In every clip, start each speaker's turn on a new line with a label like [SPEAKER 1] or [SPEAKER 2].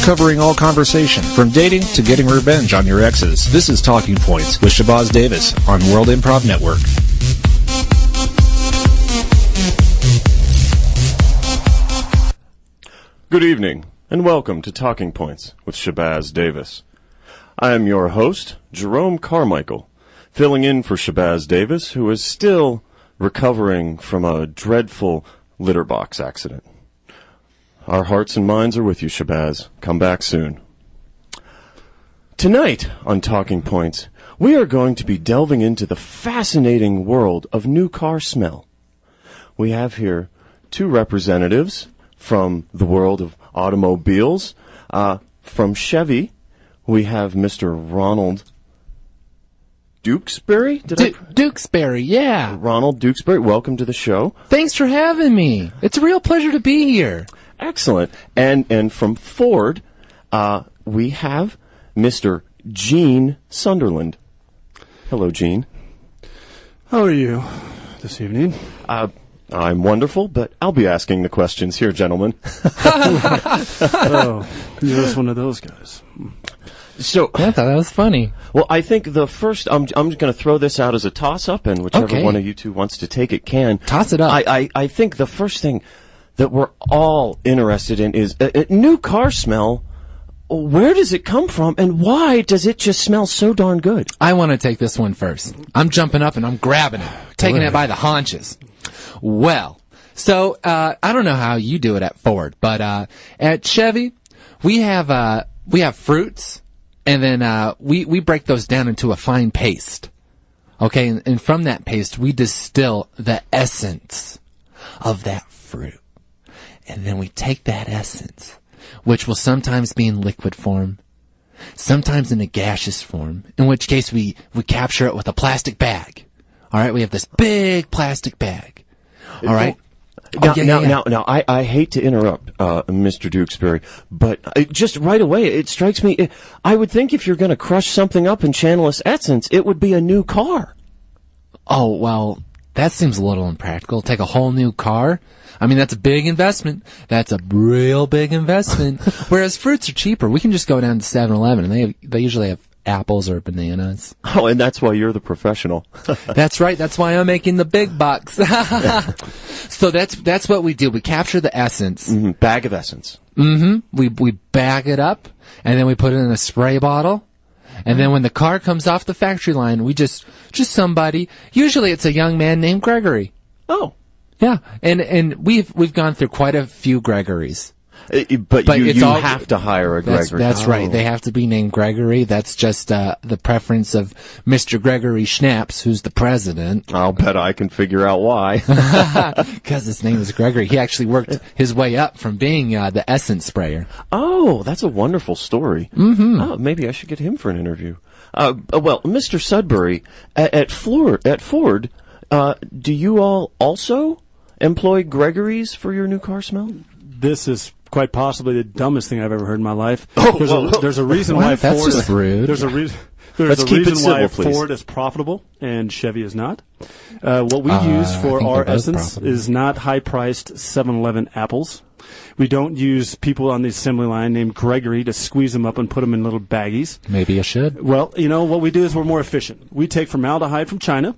[SPEAKER 1] Covering all conversation, from dating to getting revenge on your exes. This is Talking Points with Shabazz Davis on World Improv Network.
[SPEAKER 2] Good evening, and welcome to Talking Points with Shabazz Davis. I am your host, Jerome Carmichael, filling in for Shabazz Davis, who is still recovering from a dreadful litter box accident. Our hearts and minds are with you, Shabazz. Come back soon. Tonight on Talking Points, we are going to be delving into the fascinating world of new car smell. We have here two representatives from the world of automobiles. From Chevy, we have Mr. Ronald Dukesbury?
[SPEAKER 3] Dukesbury, yeah.
[SPEAKER 2] Ronald Dukesbury, welcome to the show.
[SPEAKER 3] Thanks for having me. It's a real pleasure to be here.
[SPEAKER 2] Excellent. And from Ford, we have Mr. Gene Sunderland. Hello, Gene.
[SPEAKER 4] How are you this evening?
[SPEAKER 2] I'm wonderful, but I'll be asking the questions here, gentlemen.
[SPEAKER 4] Oh, you're just one of those guys.
[SPEAKER 2] So,
[SPEAKER 3] I thought that was funny.
[SPEAKER 2] Well, I think the first, I'm going to throw this out as a toss-up, and whichever one of you two wants to take it can.
[SPEAKER 3] Toss it up.
[SPEAKER 2] I think the first thing that we're all interested in is a new car smell. Where does it come from, and why does it just smell so darn good?
[SPEAKER 3] I want to take this one first. I'm jumping up and I'm grabbing it, taking it by the haunches. Well, so I don't know how you do it at Ford, but at Chevy, we have fruits, and then we break those down into a fine paste. Okay, and from that paste, we distill the essence of that fruit. And then we take that essence, which will sometimes be in liquid form, sometimes in a gaseous form, in which case we capture it with a plastic bag. All right, we have this big plastic bag. All right.
[SPEAKER 2] Now, I hate to interrupt, Mr. Dukesbury, but just right away, it strikes me, I would think if you're going to crush something up and channel its essence, it would be a new car.
[SPEAKER 3] Oh, well, that seems a little impractical. Take a whole new car? I mean, that's a big investment. That's a real big investment. Whereas fruits are cheaper. We can just go down to 7-Eleven, and they usually have apples or bananas.
[SPEAKER 2] Oh, and that's why you're the professional.
[SPEAKER 3] That's right. That's why I'm making the big bucks. So that's what we do. We capture the essence.
[SPEAKER 2] Mm-hmm. Bag of essence.
[SPEAKER 3] Mm-hmm. We bag it up, and then we put it in a spray bottle. And then when the car comes off the factory line, we just somebody, usually it's a young man named Gregory.
[SPEAKER 2] Oh.
[SPEAKER 3] Yeah, and we've gone through quite a few Gregorys.
[SPEAKER 2] But you have to hire a Gregory.
[SPEAKER 3] That's right. They have to be named Gregory. That's just the preference of Mr. Gregory Schnaps, who's the president.
[SPEAKER 2] I'll bet I can figure out why.
[SPEAKER 3] Because his name is Gregory. He actually worked his way up from being the essence sprayer.
[SPEAKER 2] Oh, that's a wonderful story.
[SPEAKER 3] Mm-hmm.
[SPEAKER 2] Oh, maybe I should get him for an interview. Well, Mr. Sudbury, at Ford, do you all also employ Gregorys for your new car smell?
[SPEAKER 4] This is quite possibly the dumbest thing I've ever heard in my life.
[SPEAKER 2] Oh,
[SPEAKER 4] there's a reason why
[SPEAKER 3] that's
[SPEAKER 4] Ford.
[SPEAKER 3] just rude.
[SPEAKER 4] There's a reason why Ford is profitable and Chevy is not. What we use for our essence is not high-priced 7-Eleven apples. We don't use people on the assembly line named Gregory to squeeze them up and put them in little baggies.
[SPEAKER 3] Maybe I should.
[SPEAKER 4] Well, what we do is we're more efficient. We take formaldehyde from China,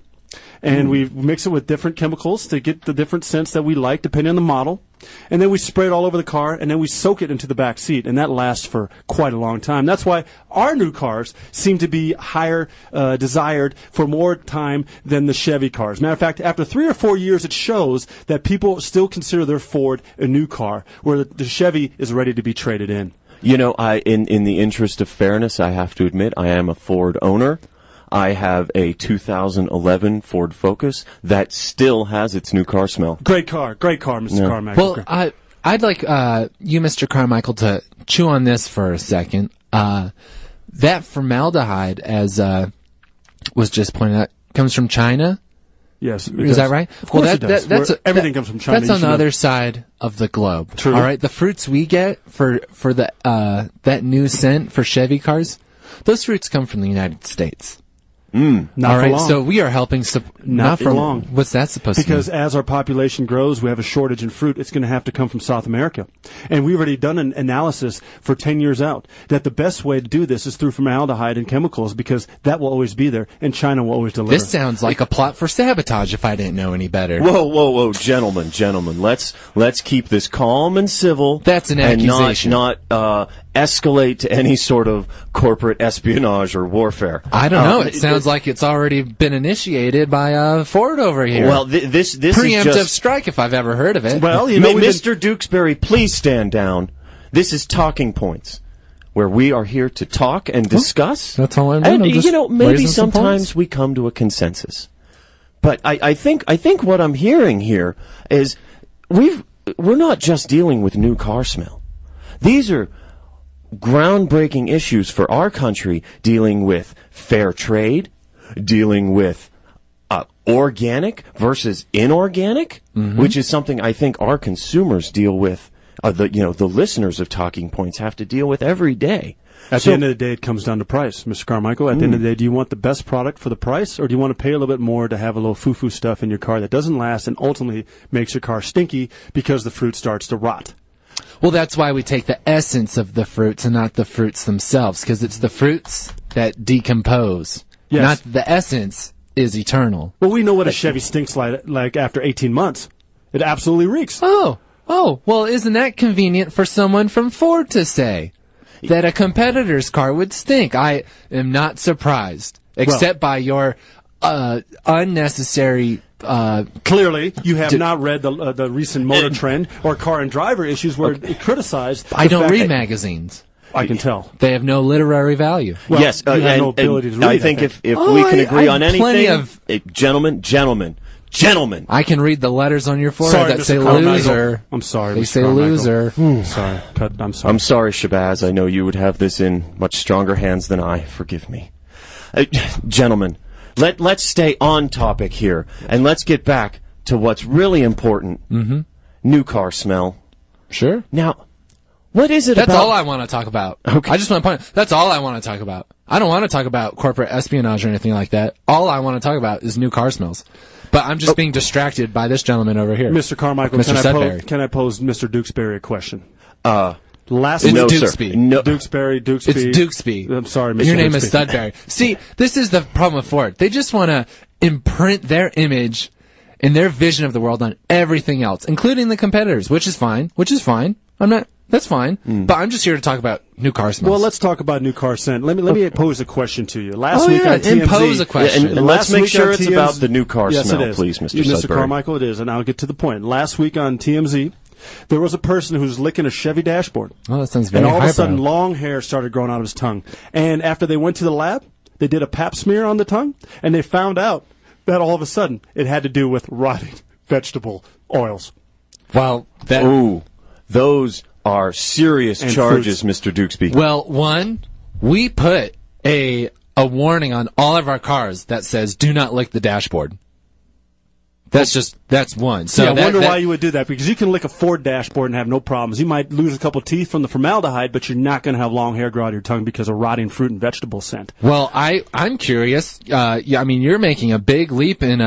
[SPEAKER 4] and we mix it with different chemicals to get the different scents that we like, depending on the model. And then we spray it all over the car, and then we soak it into the back seat, and that lasts for quite a long time. That's why our new cars seem to be higher desired for more time than the Chevy cars. Matter of fact, after 3 or 4 years, it shows that people still consider their Ford a new car, where the Chevy is ready to be traded in.
[SPEAKER 2] In the interest of fairness, I have to admit I am a Ford owner. I have a 2011 Ford Focus that still has its new car smell.
[SPEAKER 4] Great car, Mr. Carmichael.
[SPEAKER 3] Well, I'd like you, Mr. Carmichael, to chew on this for a second. That formaldehyde, as was just pointed out, comes from China.
[SPEAKER 4] Yes,
[SPEAKER 3] is that right?
[SPEAKER 4] Of course it does. Everything comes from China.
[SPEAKER 3] That's on the other side of the globe.
[SPEAKER 4] True.
[SPEAKER 3] All right, the fruits we get for the that new scent for Chevy cars, those fruits come from the United States.
[SPEAKER 4] Not
[SPEAKER 3] All
[SPEAKER 4] for
[SPEAKER 3] right,
[SPEAKER 4] long.
[SPEAKER 3] so we are helping.
[SPEAKER 4] Not for long.
[SPEAKER 3] What's that supposed
[SPEAKER 4] Because
[SPEAKER 3] to mean?
[SPEAKER 4] as our population grows, we have a shortage in fruit. It's going to have to come from South America. And we've already done an analysis for 10 years out that the best way to do this is through formaldehyde and chemicals, because that will always be there and China will always deliver.
[SPEAKER 3] This sounds like a plot for sabotage if I didn't know any better.
[SPEAKER 2] Whoa, gentlemen. Let's keep this calm and civil.
[SPEAKER 3] That's an accusation.
[SPEAKER 2] And not escalate to any sort of corporate espionage or warfare.
[SPEAKER 3] I don't know. It sounds like it's already been initiated by Ford over here.
[SPEAKER 2] Well, this
[SPEAKER 3] Preemptive
[SPEAKER 2] is just
[SPEAKER 3] strike, if I've ever heard of it.
[SPEAKER 4] Well, you know,
[SPEAKER 2] Mr. Dukesbury, please stand down. This is Talking Points, where we are here to talk and discuss.
[SPEAKER 3] That's all I'm doing.
[SPEAKER 2] And
[SPEAKER 3] I'm just
[SPEAKER 2] maybe
[SPEAKER 3] raising some
[SPEAKER 2] sometimes
[SPEAKER 3] points.
[SPEAKER 2] we come to a consensus. But I think what I'm hearing here is we're not just dealing with new car smell. These are groundbreaking issues for our country, dealing with fair trade, dealing with organic versus inorganic, which is something I think our consumers deal with. The listeners of Talking Points have to deal with every day.
[SPEAKER 4] At the end of the day, it comes down to price, Mr. Carmichael. At the end of the day, do you want the best product for the price, or do you want to pay a little bit more to have a little foo-foo stuff in your car that doesn't last and ultimately makes your car stinky because the fruit starts to rot?
[SPEAKER 3] Well, that's why we take the essence of the fruits and not the fruits themselves, because it's the fruits that decompose.
[SPEAKER 4] Yes.
[SPEAKER 3] Not the essence is eternal.
[SPEAKER 4] Well, we know what a Chevy stinks like after 18 months. It absolutely reeks.
[SPEAKER 3] Oh, well, isn't that convenient for someone from Ford to say that a competitor's car would stink? I am not surprised, except by your unnecessary.
[SPEAKER 4] Clearly, you have not read the recent Motor Trend or Car and Driver issues where it criticized.
[SPEAKER 3] I don't read
[SPEAKER 4] that
[SPEAKER 3] magazines.
[SPEAKER 4] I can tell.
[SPEAKER 3] They have no literary value.
[SPEAKER 4] Well,
[SPEAKER 2] yes,
[SPEAKER 4] you have no ability to read.
[SPEAKER 2] I think if we can agree on anything, gentlemen.
[SPEAKER 3] I can read the letters on your forehead
[SPEAKER 4] Sorry,
[SPEAKER 3] that
[SPEAKER 4] Mr.
[SPEAKER 3] say
[SPEAKER 4] Carmichael.
[SPEAKER 3] loser.
[SPEAKER 4] I'm sorry,
[SPEAKER 3] They
[SPEAKER 4] Mr.
[SPEAKER 3] say
[SPEAKER 4] Carmichael.
[SPEAKER 3] loser.
[SPEAKER 4] Sorry. I'm sorry.
[SPEAKER 2] I'm sorry, Shabazz. I know you would have this in much stronger hands than I. Forgive me. Gentlemen, let's stay on topic here, and let's get back to what's really important. New car smell.
[SPEAKER 3] Sure.
[SPEAKER 2] Now, what is it
[SPEAKER 3] That's
[SPEAKER 2] about...
[SPEAKER 3] all I want to talk about.
[SPEAKER 2] Okay.
[SPEAKER 3] I just want to point. That's all I want to talk about. I don't want to talk about corporate espionage or anything like that. All I want to talk about is new car smells. But I'm just being distracted by this gentleman over here.
[SPEAKER 4] Mr. Carmichael,
[SPEAKER 3] Mr. Sudbury.
[SPEAKER 4] can I pose Mr. Dukesbury a question? Last
[SPEAKER 3] It's
[SPEAKER 2] no,
[SPEAKER 4] week,
[SPEAKER 2] sir.
[SPEAKER 3] Dukesby.
[SPEAKER 2] No.
[SPEAKER 4] Dukesbury.
[SPEAKER 3] It's Dukesby.
[SPEAKER 4] I'm sorry, Mr.
[SPEAKER 3] Your name is
[SPEAKER 4] Dukesby.
[SPEAKER 3] Studbury. See, this is the problem with Ford. They just want to imprint their image and their vision of the world on everything else, including the competitors, which is fine. That's fine. But I'm just here to talk about new car smells.
[SPEAKER 4] Well, let's talk about new car scent. Let me pose a question to you. Last week on TMZ,
[SPEAKER 3] impose a question.
[SPEAKER 2] And let's
[SPEAKER 4] last
[SPEAKER 2] make
[SPEAKER 4] week
[SPEAKER 2] sure
[SPEAKER 4] on
[SPEAKER 2] it's
[SPEAKER 4] TMZ
[SPEAKER 2] about the new car
[SPEAKER 4] yes,
[SPEAKER 2] smell,
[SPEAKER 4] it is.
[SPEAKER 2] please, Mr.
[SPEAKER 4] Mr.
[SPEAKER 2] Sudbury.
[SPEAKER 4] Carmichael, it is, and I'll get to the point. Last week on TMZ, there was a person who was licking a Chevy dashboard.
[SPEAKER 3] Oh, that sounds very
[SPEAKER 4] And all of a
[SPEAKER 3] highbrow.
[SPEAKER 4] sudden, long hair started growing out of his tongue. And after they went to the lab, they did a pap smear on the tongue, and they found out that all of a sudden it had to do with rotting vegetable oils.
[SPEAKER 3] Well, that.
[SPEAKER 2] Ooh, those are serious
[SPEAKER 4] And
[SPEAKER 2] charges,
[SPEAKER 4] fruits.
[SPEAKER 2] Mr. Dukesby.
[SPEAKER 3] Well, one, we put a warning on all of our cars that says "Do not lick the dashboard." That's one. So
[SPEAKER 4] I
[SPEAKER 3] that-
[SPEAKER 4] wonder
[SPEAKER 3] that-
[SPEAKER 4] why you would do that, because you can lick a Ford dashboard and have no problems. You might lose a couple teeth from the formaldehyde, but you're not going to have long hair grow out of your tongue because of rotting fruit and vegetable scent.
[SPEAKER 3] Well, I'm curious. I mean, you're making a big leap in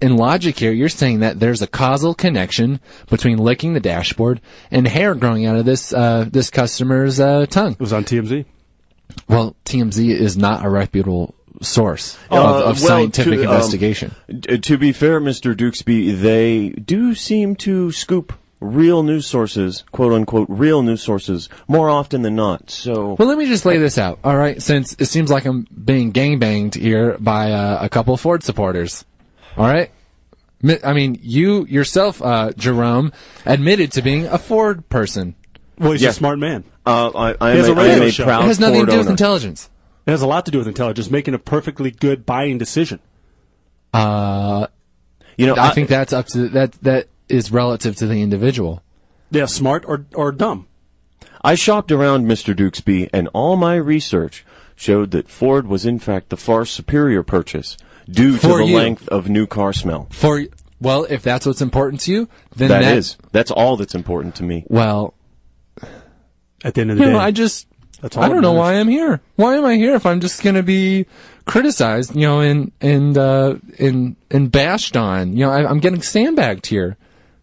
[SPEAKER 3] logic here. You're saying that there's a causal connection between licking the dashboard and hair growing out of this customer's tongue.
[SPEAKER 4] It was on TMZ.
[SPEAKER 3] Well, TMZ is not a reputable source of scientific investigation.
[SPEAKER 2] To be fair, Mr. Dukesby, they do seem to scoop real news sources, quote unquote, real news sources, more often than not. So,
[SPEAKER 3] Well, let me just lay this out, all right? Since it seems like I'm being gangbanged here by a couple of Ford supporters, all right? I mean, you yourself, Jerome, admitted to being a Ford person.
[SPEAKER 4] Well, he's
[SPEAKER 2] Yeah.
[SPEAKER 4] a smart man.
[SPEAKER 2] I
[SPEAKER 4] He has a
[SPEAKER 2] am
[SPEAKER 4] radio
[SPEAKER 2] a
[SPEAKER 4] show.
[SPEAKER 2] proud
[SPEAKER 3] It has nothing
[SPEAKER 2] Ford
[SPEAKER 3] to do with
[SPEAKER 2] owner.
[SPEAKER 3] intelligence.
[SPEAKER 4] It has a lot to do with intelligence, making a perfectly good buying decision.
[SPEAKER 3] I
[SPEAKER 2] You know,
[SPEAKER 3] think that's up to that is relative to the individual.
[SPEAKER 4] Yeah, smart or dumb.
[SPEAKER 2] I shopped around, Mr. Dukesby, and all my research showed that Ford was in fact the far superior purchase due to
[SPEAKER 3] For
[SPEAKER 2] the
[SPEAKER 3] you.
[SPEAKER 2] length of new car smell.
[SPEAKER 3] Well, if that's what's important to you, then
[SPEAKER 2] That's all that's important to me.
[SPEAKER 3] Well,
[SPEAKER 4] At the end of the day,
[SPEAKER 3] I just
[SPEAKER 4] That's all
[SPEAKER 3] I don't
[SPEAKER 4] that
[SPEAKER 3] know
[SPEAKER 4] matters.
[SPEAKER 3] why I'm here. Why am I here if I'm just going to be criticized, and bashed on? I'm getting sandbagged here.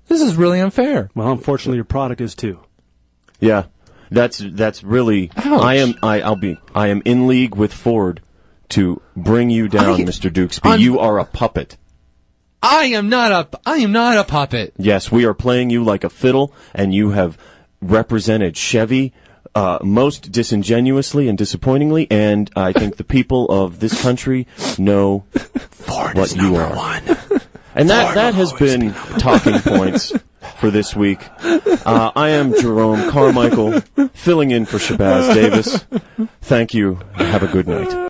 [SPEAKER 3] This is really unfair.
[SPEAKER 4] Well, unfortunately, your product is too.
[SPEAKER 2] Yeah, that's really.
[SPEAKER 3] Ouch.
[SPEAKER 2] I am in league with Ford to bring you down, Mr. Dukesby. You are a puppet.
[SPEAKER 3] I am not a puppet.
[SPEAKER 2] Yes, we are playing you like a fiddle, and you have represented Chevy most disingenuously and disappointingly, and I think the people of this country know
[SPEAKER 4] Ford
[SPEAKER 2] what
[SPEAKER 4] is
[SPEAKER 2] you
[SPEAKER 4] number
[SPEAKER 2] are.
[SPEAKER 4] one.
[SPEAKER 2] And that has been Talking Points for this week. I am Jerome Carmichael, filling in for Shabazz Davis. Thank you, and have a good night.